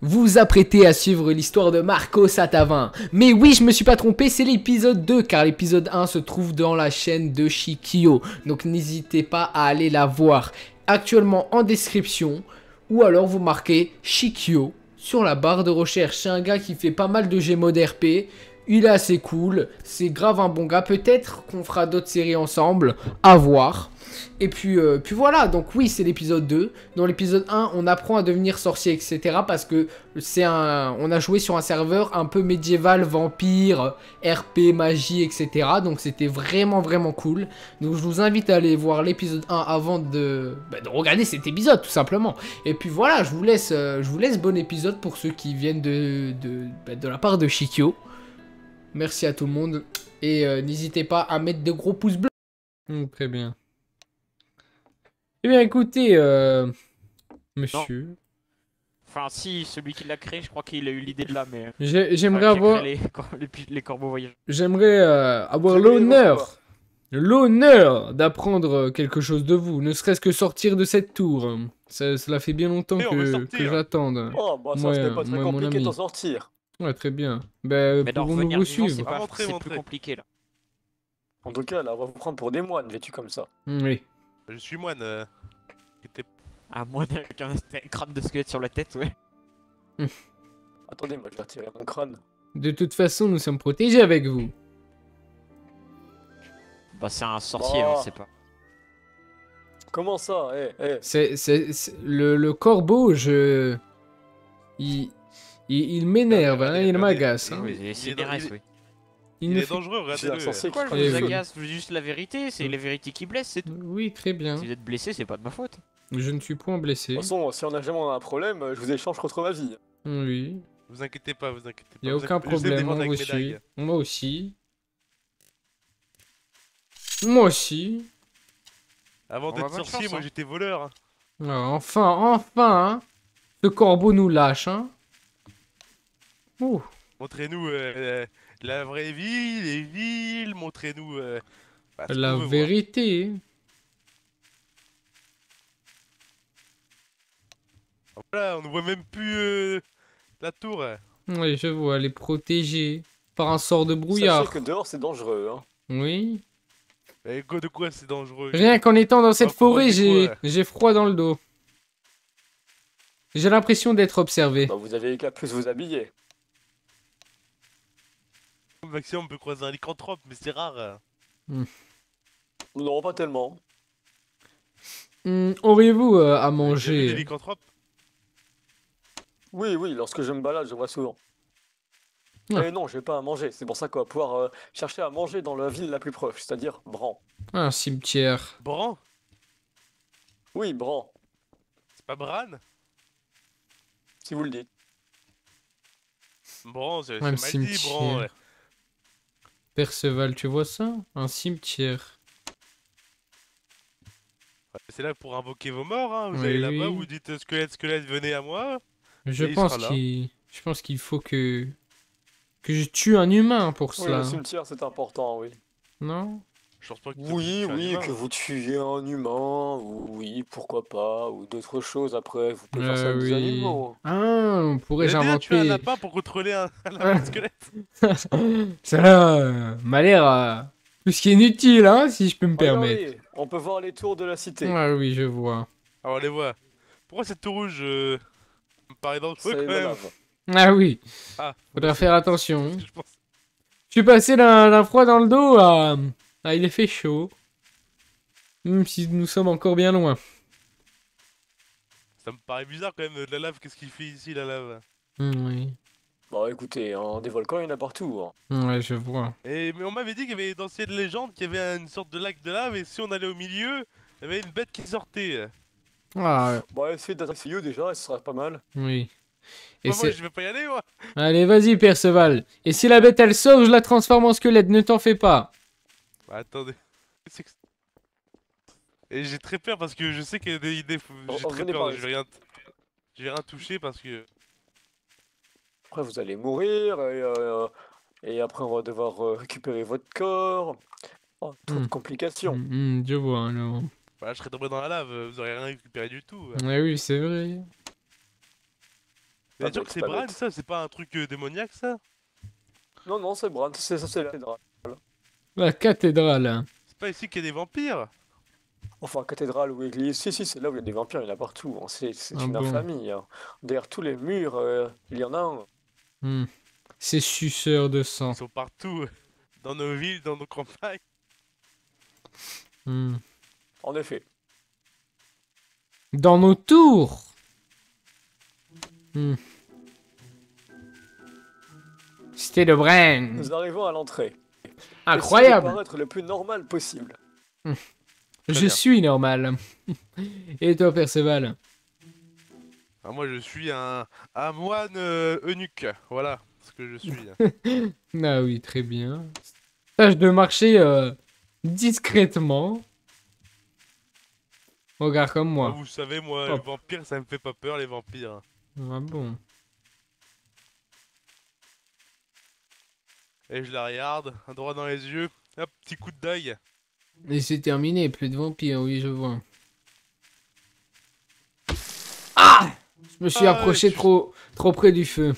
Vous vous apprêtez à suivre l'histoire de Marco Satavin. Mais oui, je me suis pas trompé, c'est l'épisode 2, car l'épisode 1 se trouve dans la chaîne de Shikio. Donc n'hésitez pas à aller la voir actuellement en description, ou alors vous marquez Shikio sur la barre de recherche. C'est un gars qui fait pas mal de Gmod RP, il est assez cool, c'est grave un bon gars. Peut-être qu'on fera d'autres séries ensemble, à voir. Et puis voilà, donc oui, c'est l'épisode 2. Dans l'épisode 1, on apprend à devenir sorcier, etc. Parce que on a joué sur un serveur un peu médiéval, vampire, RP, magie, etc. Donc c'était vraiment, vraiment cool. Donc je vous invite à aller voir l'épisode 1 avant de regarder cet épisode, tout simplement. Et puis voilà, je vous laisse bon épisode pour ceux qui viennent de la part de Shikio. Merci à tout le monde. Et n'hésitez pas à mettre de gros pouces bleus. Très bien. Eh bien, écoutez, monsieur. Non. Enfin, si, celui qui l'a créé, je crois qu'il a eu l'idée de là, mais. J'aimerais Enfin, qui a avoir. créé les corbeaux voyageurs. J'aimerais avoir l'honneur d'apprendre quelque chose de vous, ne serait-ce que sortir de cette tour. Cela fait bien longtemps que j'attende. Oh, bah ça c'était pas très compliqué d'en sortir. Ouais, très bien. Ben, Mais d'en pouvons-nous revenir vous vivant, suivre? c'est plus compliqué là. En tout cas, là, on va vous prendre pour des moines vêtus comme ça. Oui. Je suis moine. À moins avec un crâne de squelette sur la tête, ouais. Attendez, moi je vais retirer mon crâne. De toute façon, nous sommes protégés avec vous. Bah, c'est un sorcier, Oh. on sait pas. Comment ça? Le corbeau, il m'énerve, hein, il m'agace. Hein. Oui, c'est des restes, oui. Il ne est fait- dangereux, regardez-le. Pourquoi je Eh vous oui. agace? Juste la vérité, c'est les vérités qui blessent, c'est tout. Oui, très bien. Si vous êtes blessé, c'est pas de ma faute. Je ne suis point blessé. De toute façon, si on a jamais un problème, je vous échange contre ma vie. Oui. Vous inquiétez pas, vous inquiétez pas. Il n'y a aucun Je sais me problème, défendre moi avec mes aussi. dagues. Moi aussi. Moi aussi. Avant On va d'être avoir de sorcier, chance, moi hein. j'étais voleur. Hein. Ah, enfin, hein. Ce corbeau nous lâche, hein. Ouh. Montrez-nous la vraie vie, les villes, montrez-nous ce La qu'on veut vérité. voir. Voilà, on ne voit même plus la tour. Oui, je vois, elle est protégée par un sort de brouillard. Sachez que dehors c'est dangereux, hein. Oui. Et de quoi c'est dangereux? Rien qu'en étant dans cette Oh, forêt, croisez quoi j'ai froid dans le dos. J'ai l'impression d'être observé. Bah vous avez qu'à plus vous habiller. Au maximum, on peut croiser un lycanthrope, mais c'est rare. Non, pas tellement. Auriez-vous à Vous avez vu des manger? lycanthropes? Oui, oui, lorsque je me balade, je vois souvent. Ah. Mais non, j'ai pas à manger. C'est pour ça qu'on va pouvoir chercher à manger dans la ville la plus proche, c'est-à-dire Bran. Un cimetière. Bran? Oui, Bran, C'est pas Bran? si vous le dites. Bran, c'est Un mal dit, cimetière. Bran. Ouais. Perceval, tu vois ça? Un cimetière. C'est là pour invoquer vos morts, hein. Vous Oui, allez là-bas, oui. vous dites squelette, squelette, venez à moi. Je Et il pense sera là. je pense qu'il faut que je tue un humain pour Oui, cela. le cimetière c'est important, oui. Non? Je pense pas que Oui, tu es un oui, humain. que vous tuiez un humain, ou oui, pourquoi pas, ou d'autres choses après, vous pouvez faire ça avec des Oui. animaux. Ah, on pourrait Vous avez déjà tué un inventer. lapin pour contrôler un lapin de squelette. Ça m'a l'air plus qu'inutile, hein, si je peux me permettre. Regardez, on peut voir les tours de la cité. Ah oui, je vois. Alors on les voit. Pourquoi cette tour rouge me paraît dangereux C'est quand de même? lave. Ah oui, Ah, faudra faire attention. je pense. Je suis passé d'un froid dans le dos à il est fait chaud. Même si nous sommes encore bien loin. Ça me paraît bizarre quand même de la lave. Qu'est-ce qu'il fait ici la lave? Oui, Bon, écoutez, hein, des volcans, il y en a partout. Hein. ouais, je vois. Mais on m'avait dit qu'il y avait d'anciennes légendes, qu'il y avait une sorte de lac de lave et si on allait au milieu, il y avait une bête qui sortait. Ah, Bon, essayez d'attaquer eux déjà, ce sera pas mal. oui. Et Moi je vais pas y aller moi. Allez, vas-y, Perceval. Et si la bête elle sort, je la transforme en squelette, ne t'en fais pas. Bah, attendez. Et j'ai très peur parce que je sais qu'il y a des idées. J'ai très venez peur, par je vais rien toucher parce que. Après, vous allez mourir, et après, on va devoir récupérer votre corps. Oh, trop de complications. Je vois, alors. Voilà, je serais tombé dans la lave, vous auriez rien récupéré du tout. Ouais, oui, c'est vrai. Bien sûr que c'est pas Bran, bête. ça, c'est pas un truc démoniaque, ça? Non, non, c'est Bran, c'est ça, c'est la cathédrale. La cathédrale. C'est pas ici qu'il y a des vampires? Enfin, cathédrale ou église, si, si, c'est là où il y a des vampires, il y en a partout. Hein. C'est Ah une bon. infamie. Hein. Derrière tous les murs, il y en a un. Hmm. Ces suceurs de sang. Ils sont partout, dans nos villes, dans nos campagnes. Hmm. En effet. Dans nos tours. Hmm. Cité de Bren. Nous arrivons à l'entrée. Incroyable. Essayez de paraître le plus normal possible. Je bien. suis normal. Et toi, Perceval? Ah, moi, je suis un moine eunuque. Voilà ce que je suis. Ah oui, très bien. Tâche de marcher discrètement. Regarde comme Ah, moi. vous savez, moi, Hop. le vampire, ça me fait pas peur, les vampires. Ah bon. Et je la regarde, un droit dans les yeux. Hop, petit coup d'œil. Et c'est terminé, plus de vampires, oui, je vois. Ah! Je me suis Ah, approché tu- trop près du feu.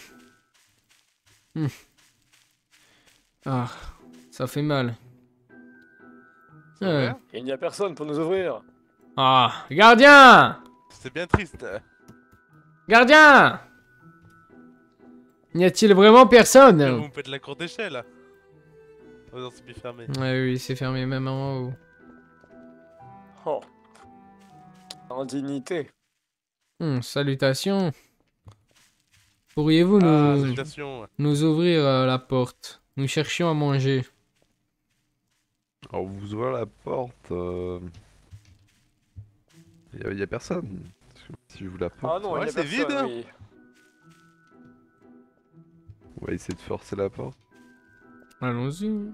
Hmm. Ah, ça fait mal. C'est Ah. vrai. Il n'y a personne pour nous ouvrir. Ah, gardien! C'est bien triste. Gardien! N'y a-t-il vraiment Vous personne? me faites la courte échelle. Oh non, c'est plus fermé. Ouais, oui, c'est fermé même en haut. Oh. Indignité. Salutations. Pourriez-vous Ah, nous, salutations. nous ouvrir la porte? Nous cherchions à manger. Alors vous ouvrez la porte, y a personne. Si je vous la porte, Ah non, Ouais, il n'y a c'est personne, vide, hein. oui. on va essayer de forcer la porte. Allons-y.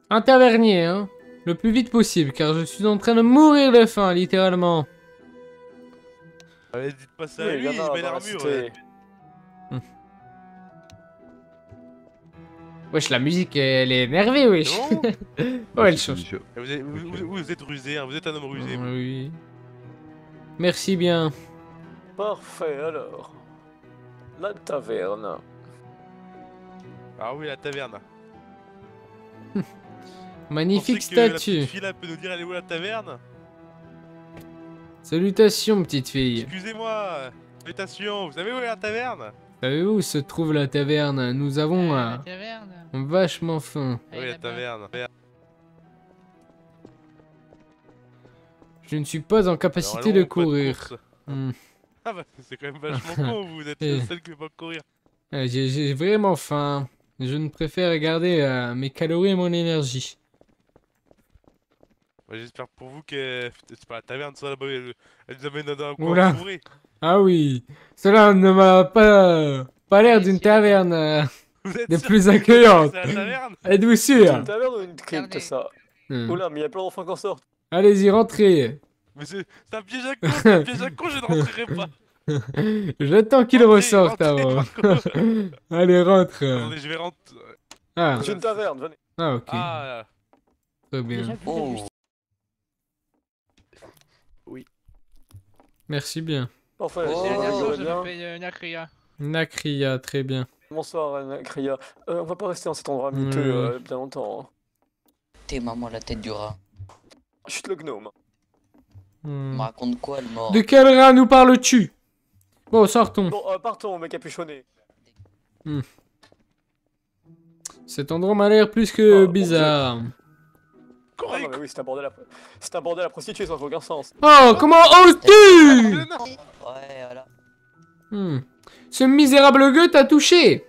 Un tavernier, hein. Le plus vite possible, car je suis en train de mourir de faim, littéralement. Allez, dites pas ça Oui, à il y lui, en a il met dans la l'armure. cité. Wesh, la musique, elle est énervée, wesh. C'est bon. Ouais, elle C'est change. sûr. Et vous êtes rusé, hein, vous êtes un homme rusé. vous. Oui. Merci bien. Parfait, alors. La taverne. Ah oui, la taverne. Magnifique Pensez que la statue. petite fille là peut nous dire elle est où la taverne? Salutations, petite fille. Excusez-moi. Salutations, vous savez où est la taverne? Savez-vous où se trouve la taverne? Nous avons La taverne. vachement faim. Elle est Oui, la là-bas. taverne. Je ne suis pas en Alors, capacité allons de au point courir. course. Hmm. Ah bah c'est quand même vachement con, vous êtes Eh. le seul qui veut pas courir. J'ai vraiment faim. Je ne préfère garder mes calories et mon énergie. Ouais, j'espère pour vous que c'est pas la taverne, ça là-bas, elle nous amène dans un coin Oula. fourré. Ah oui, cela ne m'a pas l'air d'une taverne Vous êtes des sûr plus que accueillantes. c'est la taverne? Êtes-vous C'est sûr? une taverne ou une crypte, Regardez. ça? Hmm. Oula, mais il y a plein d'enfants qui en sortent. Allez-y, rentrez. Mais c'est un piège à con, c'est un piège à con, je ne rentrerai pas. J'attends qu'il Rentrez, ressorte rentrez, avant. Marco. Allez, rentre. Attendez, je vais rentrer. Ah, C'est une taverne, venez. ok. Ah, Très bien. Merci bien. Enfin, C'est vous la dernière allez chose, je bien. me fais Nakria. Nakria, très bien. Bonsoir, Anna Kria. On va pas rester dans cet endroit miteux bien longtemps. Hein. T'es maman la tête du rat. Chut le gnome. Hmm. Me raconte quoi le mort? De quel rat nous parles-tu? Bon, sortons. Bon, partons, mes capuchonnés. Cet endroit m'a l'air plus que Oh, mon bizarre. Ah non, mais oui, c'est un bordel à prostituer, ça n'a aucun sens. Oh, comment oses-tu? Ouais, voilà. Ce misérable gueux t'a touché.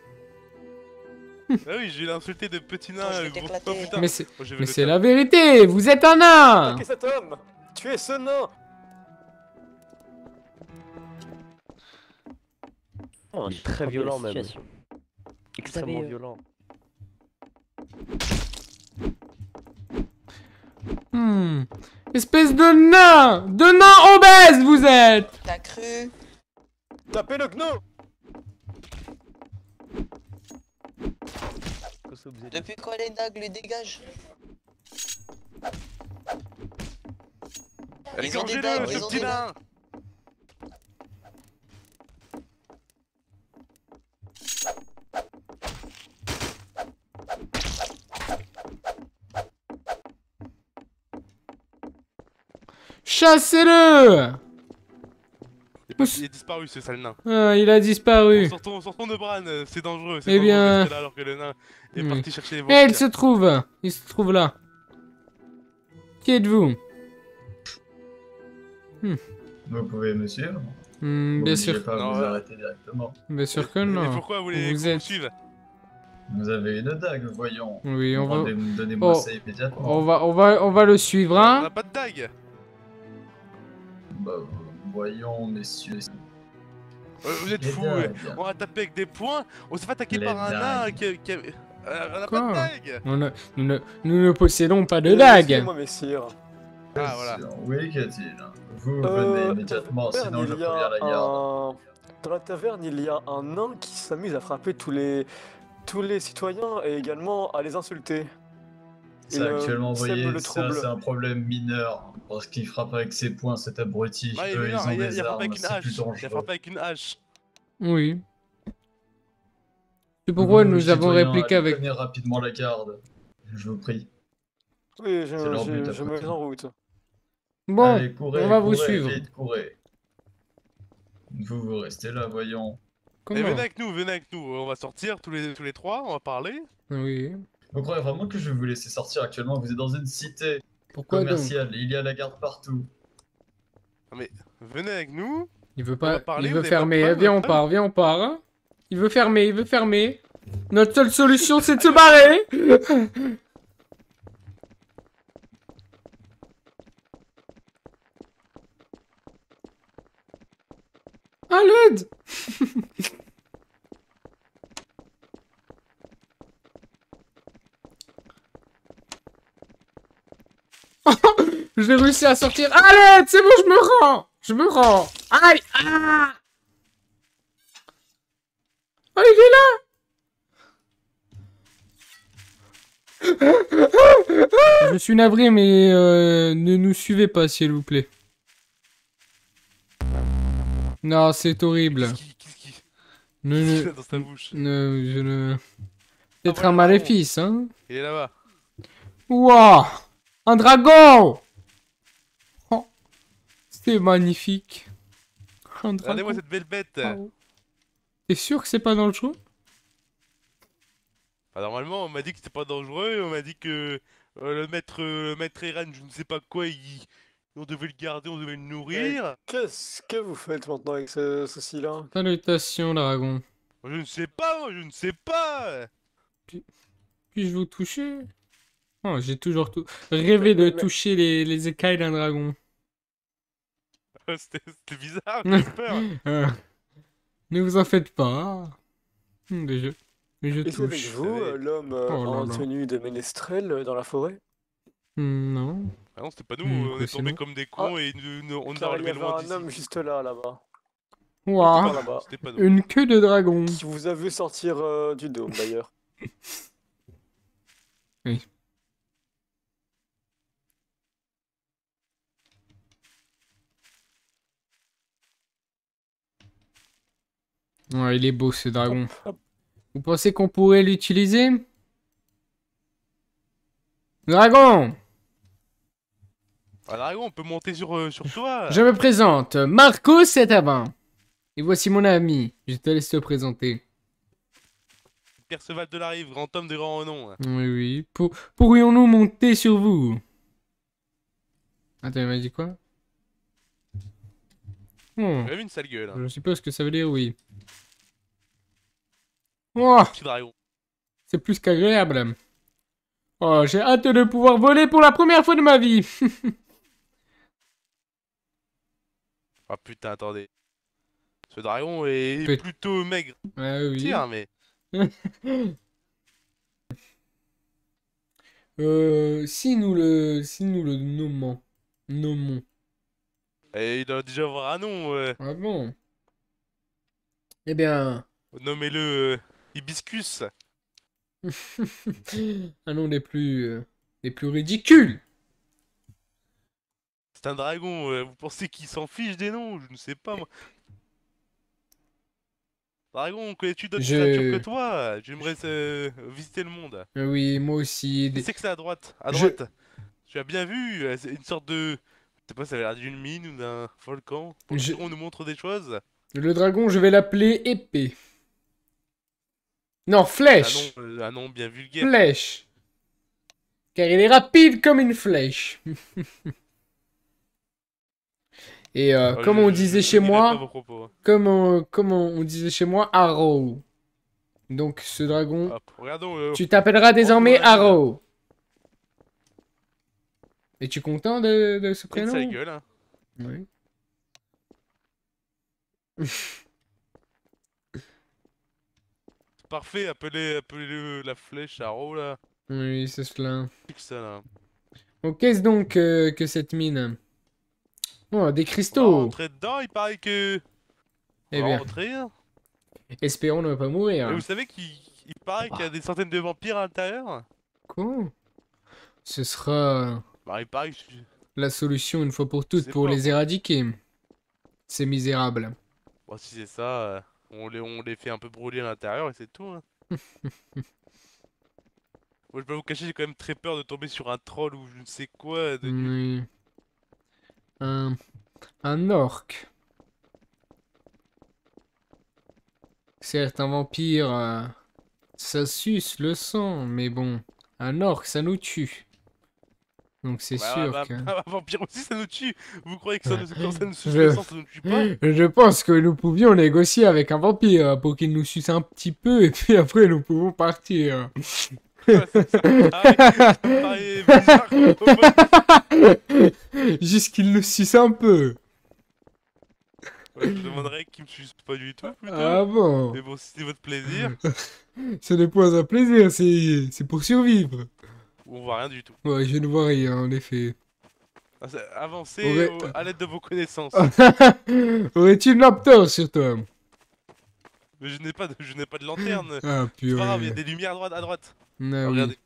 Ah oui, je vais l'insulter de petit nain, Attends, je vais gros. t'éclater. Oh, putain. Mais c'est Oh, je vais mais le c'est taper. la vérité, vous êtes un nain. Attaquez cet homme. Tuez ce nain. Oh, très violent même. situation. Extrêmement Vous savez, violent. Espèce de nain obèse vous êtes. T'as cru? Tapez le gnome. Depuis quand les nagles dégagent? Ils ont des Égorgez-le, dagues, ce ils ont petit des nain. Chassez-le! Il est disparu ce sale nain. Ah, il a disparu. Sortons de Bran, c'est dangereux. Eh bien- De rester là alors que le nain est Oui. parti chercher les Eh, vodkas. il se trouve là. Qui êtes-vous? Vous pouvez me suivre. Bien N'oubliez sûr. pas Non, vous ouais. arrêter directement. Bien sûr que Et non. pourquoi vous voulez Vous qu'on êtes- suive? Vous avez une dague, voyons. Oui, on va... Donnez-moi Oh. ça immédiatement. On va le suivre, On hein? n'a pas de dague. Bah, voyons, messieurs. Vous êtes Les fous. dagues. On a tapé avec des poings. On s'est fait attaquer Les par un nain dagues. qui avait... on n'a Quoi? pas de dague. Nous ne possédons pas de dague. Excusez-moi, messire. Ah, voilà. Oui, qu'a-t-il? Vous venez immédiatement, taverne, sinon je il y a préviens la garde. Dans la taverne, il y a un nain qui s'amuse à frapper tous les citoyens et également à les insulter. Ça, actuellement, vous sème voyez, le ça, trouble. c'est un problème mineur. Parce qu'il frappe avec ses poings, cet abruti. Ah, Eux, ils ont il des a frappé armes, avec une c'est hache. plus Il a dangereux. frappé avec une hache. Oui. C'est pourquoi Vous, nous avons citoyens, répliqué allez avec... prévenir rapidement la garde. Je vous prie. Oui, C'est leur but, je me après mets tout. en route. Bon, Allez, courez, on va vous courez, suivre. vite, courez. Vous restez là, voyons. Et comment? venez avec nous. On va sortir tous les trois, on va parler. Oui. Vous croyez vraiment que je vais vous laisser sortir actuellement? Vous êtes dans une cité Pourquoi donc? commerciale, il y a la garde partout. Venez avec nous. Il veut On va pas... parler, Il vous veut avez pas de fermer. preuves, Viens, on hein? part, viens, on part. Hein. Il veut fermer. Notre seule solution, c'est de se barrer. À l'aide. J'ai réussi à sortir. À l'aide, c'est bon, je me rends. Aïe. Ah. Oh, il est là. Je suis navré, mais ne nous suivez pas, s'il vous plaît. Non, c'est horrible. Qu'est-ce qu'il Ne, a dans sa bouche? je ne... Peut-être voilà, un maléfice, hein. Il est là-bas. Wouah, un dragon. Oh, c'est magnifique. Un Regardez-moi dragon. cette belle bête. Oh. T'es sûr que c'est pas dangereux? Bah, normalement, on m'a dit que c'était pas dangereux. On m'a dit que le maître Eren, je ne sais pas quoi, on devait le garder, on devait le nourrir. Qu'est-ce que vous faites maintenant avec ceci-là? Salutations, dragon. Je ne sais pas, moi, je ne sais pas. Puis-je vous toucher? Oh, j'ai toujours rêvé de Mais- toucher les écailles d'un dragon. C'était bizarre, j'ai peur. Ne vous en faites pas. Mais je Est-ce avec touche. vous, l'homme Oh là en là. tenue de ménestrel dans la forêt? Non. Ah non, c'était pas nous, Hmm, on quoi, est tombés sinon comme des cons et on nous a Car il y enlevé avait loin un d'ici. homme juste là-bas. Par Ouah, là-bas. C'était pas nous. une queue de dragon. Qui vous a vu sortir du dôme d'ailleurs. Oui. Ouais, il est beau ce dragon. Hop. Vous pensez qu'on pourrait l'utiliser? Dragon! Ah, dragon, on peut monter sur toi. Je me présente, Marco Setavin. Et voici mon ami. Je te laisse te présenter. Perceval de la Rive, grand homme de grand renom. Oui, oui. Pourrions-nous monter sur vous? Attends, il m'a dit quoi? Oh, Tu as vu une sale gueule, hein. je suppose que ça veut dire oui. Oh, Petit dragon. c'est plus qu'agréable. Oh, j'ai hâte de pouvoir voler pour la première fois de ma vie. Ah putain, attendez. Ce dragon est Peut- plutôt maigre. Ah oui. Tiens, mais. Si nous le nommons. Et il doit déjà avoir un nom. Ah bon? Eh bien, Nommez-le Hibiscus. un nom des plus ridicules. C'est un dragon. Vous pensez qu'il s'en fiche des noms? Je ne sais pas, moi. Dragon, connais-tu d'autres Je- créatures que toi? J'aimerais visiter le monde. Oui, moi aussi. Qui c'est que c'est à droite? À Je- droite. Tu as bien vu, c'est une sorte de sais pas, ça avait l'air d'une mine ou d'un volcan. On nous montre des choses. Le dragon, je vais l'appeler épée. Non, flèche. Un nom bien vulgaire. Flèche. Car il est rapide comme une flèche. Et comme on disait chez moi, comme on disait chez moi, Arrow. Donc ce dragon, Hop, regardons. tu t'appelleras désormais Arrow. Es-tu content de ce prénom? Sa gueule, hein. Oui. Parfait, appelez-le la flèche Arrow là. Oui, c'est cela. C'est ça là. Donc qu'est-ce donc que cette mine? Oh, des On va cristaux. rentrer dedans, il paraît que. Eh On va bien, rentrer. Hein. espérons ne pas mourir. Et vous savez qu'il paraît qu'il y a des centaines de vampires à l'intérieur? Quoi? Ce sera Bah, il paraît que la solution une fois pour toutes C'est pour pas, les moi. éradiquer. Ces misérables. Bon, si c'est ça, on les fait un peu brûler à l'intérieur et c'est tout. Hein. Moi, je peux vous cacher, j'ai quand même très peur de tomber sur un troll ou je ne sais quoi de nuit. Oui. Un orc. Certes, un vampire, ça suce le sang, mais bon, un orc, ça nous tue. Donc c'est sûr que... Un vampire aussi, ça nous tue. Vous croyez que ça, quand ça nous suce Je- le sang, ça nous tue pas? Je pense que nous pouvions négocier avec un vampire pour qu'il nous suce un petit peu et puis après nous pouvons partir. Ça me paraît bizarre comme Juste qu'il nous suce un peu. Ouais, je demanderais qu'il me suce pas du tout plutôt. Ah bon? Mais bon, si c'est votre plaisir, Ce n'est pas un plaisir, c'est pour survivre. on voit rien du tout. Ouais, je ne vois rien en effet. Avancez Ouais. à l'aide de vos connaissances. Aurais-tu une lampe torche sur toi? Mais je n'ai pas de lanterne. Ah C'est pas grave, il y a purée. des lumières à droite. Ah, oui. Regardez.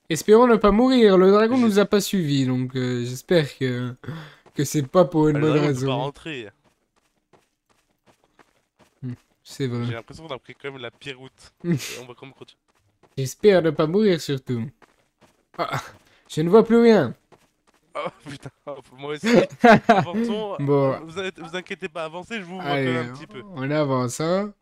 Espérons ne pas mourir. Le dragon J'ai- nous a pas suivis, donc j'espère que c'est pas pour une Le bonne dragon ne peut pas raison. rentrer. C'est J'ai vrai. l'impression qu'on a pris quand même la pire route. Et on va quand même continuer. J'espère ne pas mourir surtout. Ah, je ne vois plus rien. Oh putain, moi aussi. Avançons. Bon. Vous inquiétez pas, avancez, je vous vois quand Allez, même un petit peu. on avance, hein.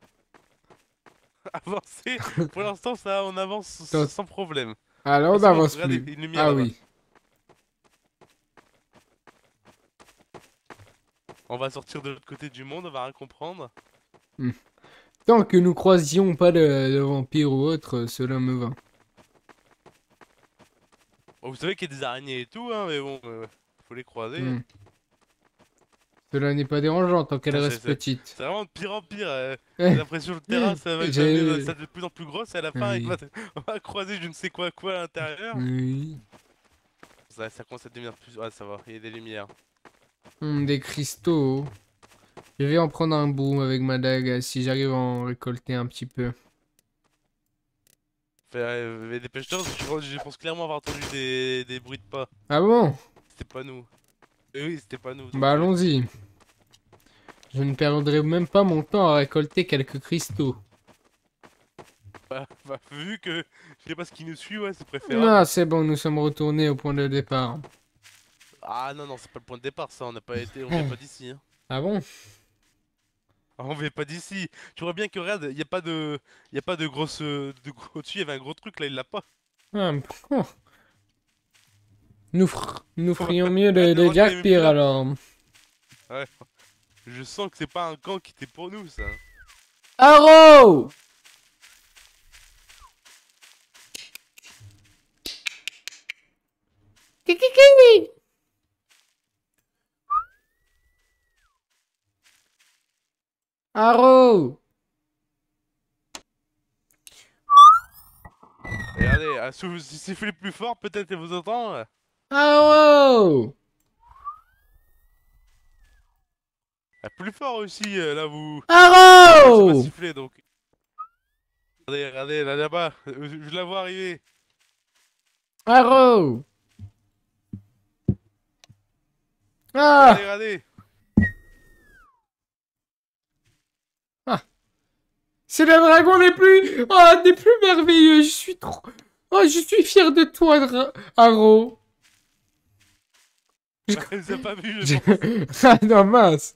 Avancez. Pour l'instant, ça, on avance Attends. sans problème. Alors on Parce que n'avance regardez, plus. une lumière Ah là-bas. oui. On va sortir de l'autre côté du monde, on va rien comprendre. Tant que nous croisions pas de vampires ou autre, cela me va. Bon, vous savez qu'il y a des araignées et tout, hein, mais bon, faut les croiser. Hmm. Cela n'est pas dérangeant tant qu'elle Ça, reste c'est- petite. C'est vraiment de pire en pire. Eh, J'ai l'impression que le terrain, ça va J'ai- devenir ça de plus en plus gros, et à la fin, Oui. on va croiser je ne sais quoi à l'intérieur. Oui. Ça commence à devenir plus... Ah, ça va, il y a des lumières. Des cristaux. Je vais en prendre un bout avec ma dague si j'arrive à en récolter un petit peu. Mais dépêche-toi, parce que je pense clairement avoir entendu des bruits de pas. Ah bon? C'était pas nous. Oui, c'était pas nous. donc, Bah allons-y. Je ne perdrai même pas mon temps à récolter quelques cristaux. vu que je sais pas ce qui nous suit, ouais, c'est préférable. Ah, c'est bon, nous sommes retournés au point de départ. Ah non, c'est pas le point de départ, ça, on vient pas d'ici. Hein. Ah bon? Ah, on vient pas d'ici. Tu vois bien que regarde, y a pas de grosse, de gros dessus, il y avait un gros truc là, il l'a pas. Ah, oh. Nous ferions mieux Ouais, de devant les garpir murs. alors. Je sens que c'est pas un camp qui était pour nous, ça. Arrow! Kikiki! Arrow! Regardez, si sifflez plus fort, peut-être elle vous entend. Arrow! Plus fort aussi, là vous... C'est Arrow! pas siffler donc. Regardez, là-bas, je la vois arriver. Arrow! Ah! Regardez. C'est le dragon des plus merveilleux. Je suis trop... Oh, je suis fier de toi, Arrow. Elle nous a pas vu, je pense. Ah non, mince.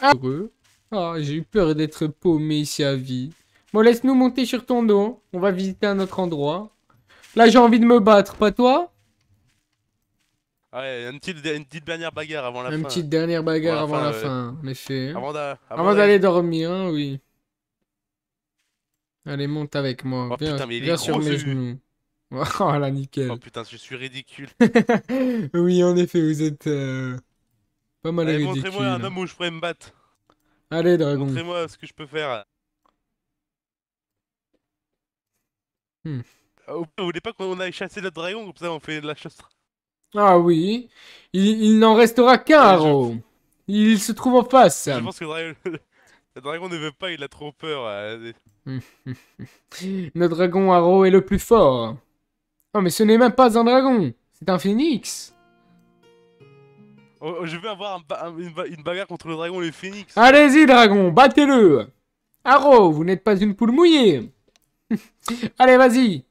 Ah, heureux. Ah, j'ai eu peur d'être paumé ici à vie. Bon, laisse-nous monter sur ton dos. On va visiter un autre endroit. Là, j'ai envie de me battre, pas toi? Ouais, une petite dernière bagarre avant la fin. Une petite dernière bagarre Avant la avant la fin, fin, en effet. Avant Avant d'aller dormir, hein, oui. Allez, monte avec moi. Oh, Viens, putain, mais il est viens sur gros, mes ce- genoux. Oh là, nickel. Oh putain, je suis ridicule. Oui, en effet, vous êtes pas mal Allez, ridicule. montrez-moi un homme où je pourrais me battre. Allez, dragon. Montrez-moi ce que je peux faire. Hmm. Vous voulez pas qu'on aille chasser notre dragon, comme ça on fait de la chasse. Ah oui. Il n'en restera qu'un, Ouais, Haro. Il se trouve en face. Je pense que le dragon ne veut pas, il a trop peur. Le dragon Haro est le plus fort. Oh, mais ce n'est même pas un dragon. C'est un phénix. Je veux avoir une bagarre contre le dragon et le phénix. Allez-y, dragon, battez-le. Haro, vous n'êtes pas une poule mouillée. Allez, vas-y.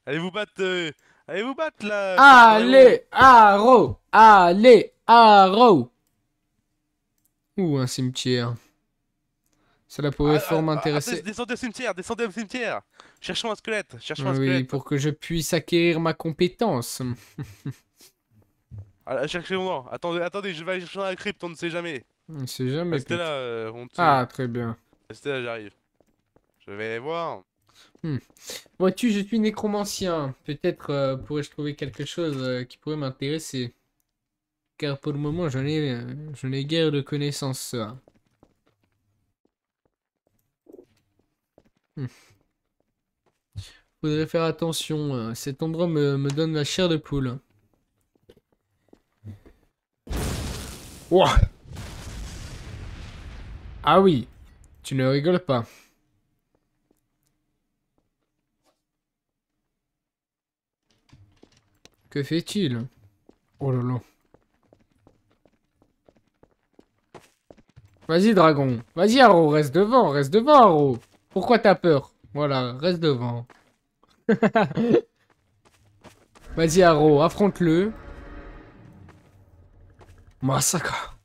Allez vous battre là. Allez, Haro. Allez, Haro. Ouh, un cimetière. Cela pourrait fort m'intéresser. Descendez au cimetière. Cherchons un squelette. Ah oui, pour que je puisse acquérir ma compétence. Cherchez-moi. Attendez, je vais aller chercher un crypte, on ne sait jamais. On ne sait jamais. Restez là, Ah, très bien. Restez là, j'arrive. Je vais voir. Vois-tu, je suis nécromancien. Peut-être pourrais-je trouver quelque chose qui pourrait m'intéresser. Car pour le moment, je n'ai guère de connaissances. Faudrait faire attention. Cet endroit me donne la chair de poule. Ouah. Ah oui, tu ne rigoles pas. Que fait-il? Oh là là. Vas-y, dragon. Vas-y, Haro, reste devant, Haro. Pourquoi t'as peur? Voilà, reste devant. Vas-y, Haro, affronte-le. Massacre.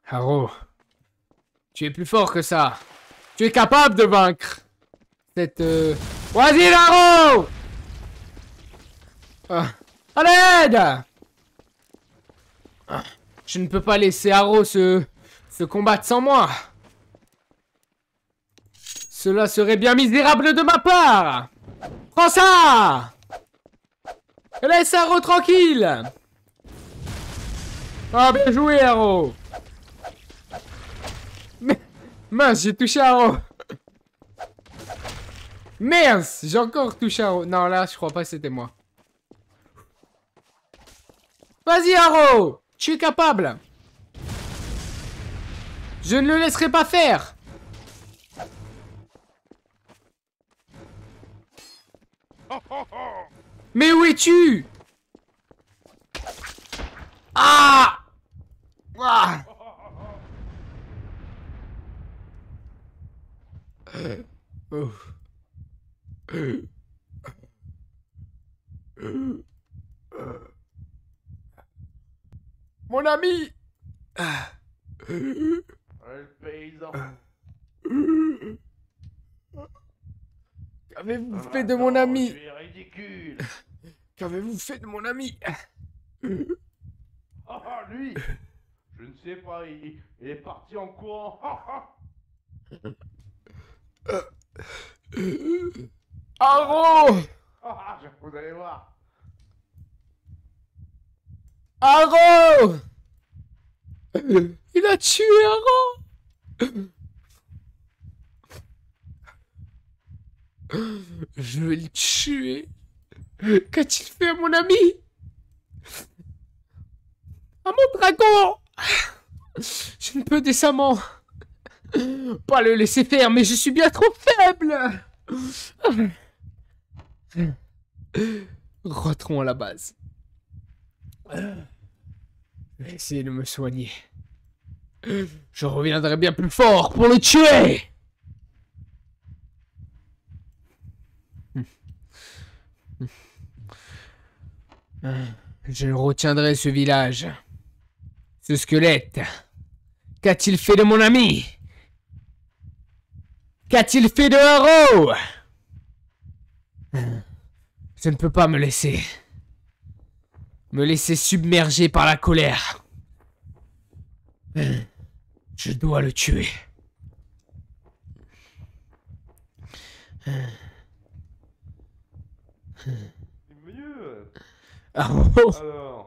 Haro, tu es plus fort que ça. Tu es capable de vaincre cette... Vas-y, Haro. À l'aide. Je ne peux pas laisser Haro se combattre sans moi. Cela serait bien misérable de ma part. Prends ça. Laisse Haro tranquille. Ah, bien joué, Haro. Mais... Mince, j'ai touché Haro. Mince, j'ai encore touché Haro. Non, là, je crois pas que c'était moi. Vas-y, Haro. Tu es capable. Je ne le laisserai pas faire. Mais où es-tu? Ah! Ah! Oh. Mon ami! Le paysan. Qu'avez-vous fait de mon ami? Tu es ridicule. Qu'avez-vous fait de mon ami? Ah, lui. Je ne sais pas, il est parti en courant. Haro! Vous allez voir. Haro! Il a tué Haro! Je vais le tuer. Qu'a-t-il fait à mon ami? À mon dragon! Je ne peux décemment pas le laisser faire, mais je suis bien trop faible! Rentrons à la base. Je vais essayer de me soigner. Je reviendrai bien plus fort pour le tuer! Je retiendrai ce village. Ce squelette. Qu'a-t-il fait de mon ami? Qu'a-t-il fait de Haro? Je ne peux pas me laisser submerger par la colère. Je dois le tuer. Mieux. Haro, Alors.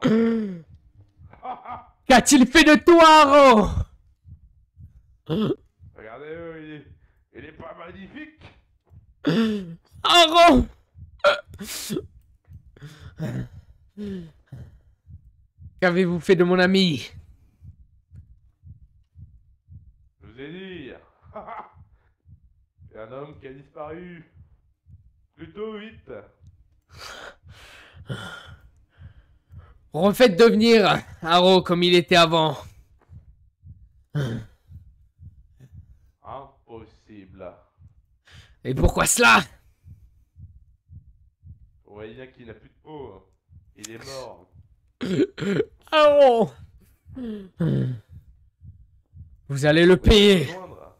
qu'a-t-il fait de toi, Haro? Regardez, il est pas magnifique. Haro! Qu'avez-vous fait de mon ami? Je vous ai dit. C'est un homme qui a disparu. Plutôt vite. Refaites devenir Haro comme il était avant. Impossible. Et pourquoi cela? Vous voyez bien qu'il n'a plus de peau. Il est mort. Haro! Vous allez le payer. Rejoindre.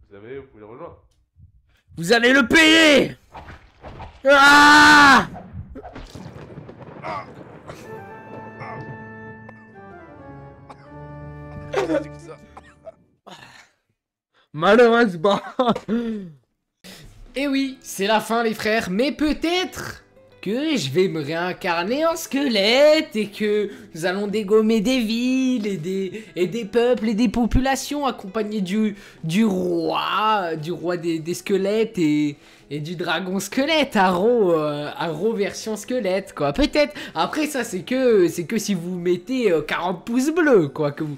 Vous savez, vous pouvez le rejoindre. Vous allez le payer! Ah! Malheureusement. Et oui, c'est la fin les frères, mais peut-être que je vais me réincarner en squelette et que nous allons dégommer des villes et des peuples et des populations accompagnés du roi des squelettes et du dragon squelette, Haro version squelette quoi, peut-être. Après ça c'est que si vous mettez 40 pouces bleus quoi, que vous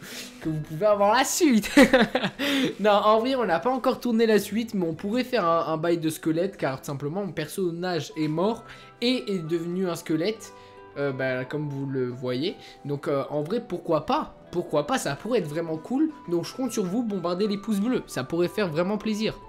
pouvez avoir la suite. Non, en vrai on n'a pas encore tourné la suite, mais on pourrait faire un bail de squelette car simplement mon personnage est mort et est devenu un squelette, comme vous le voyez. Donc en vrai pourquoi pas, ça pourrait être vraiment cool. Donc je compte sur vous, bombarder les pouces bleus, ça pourrait faire vraiment plaisir.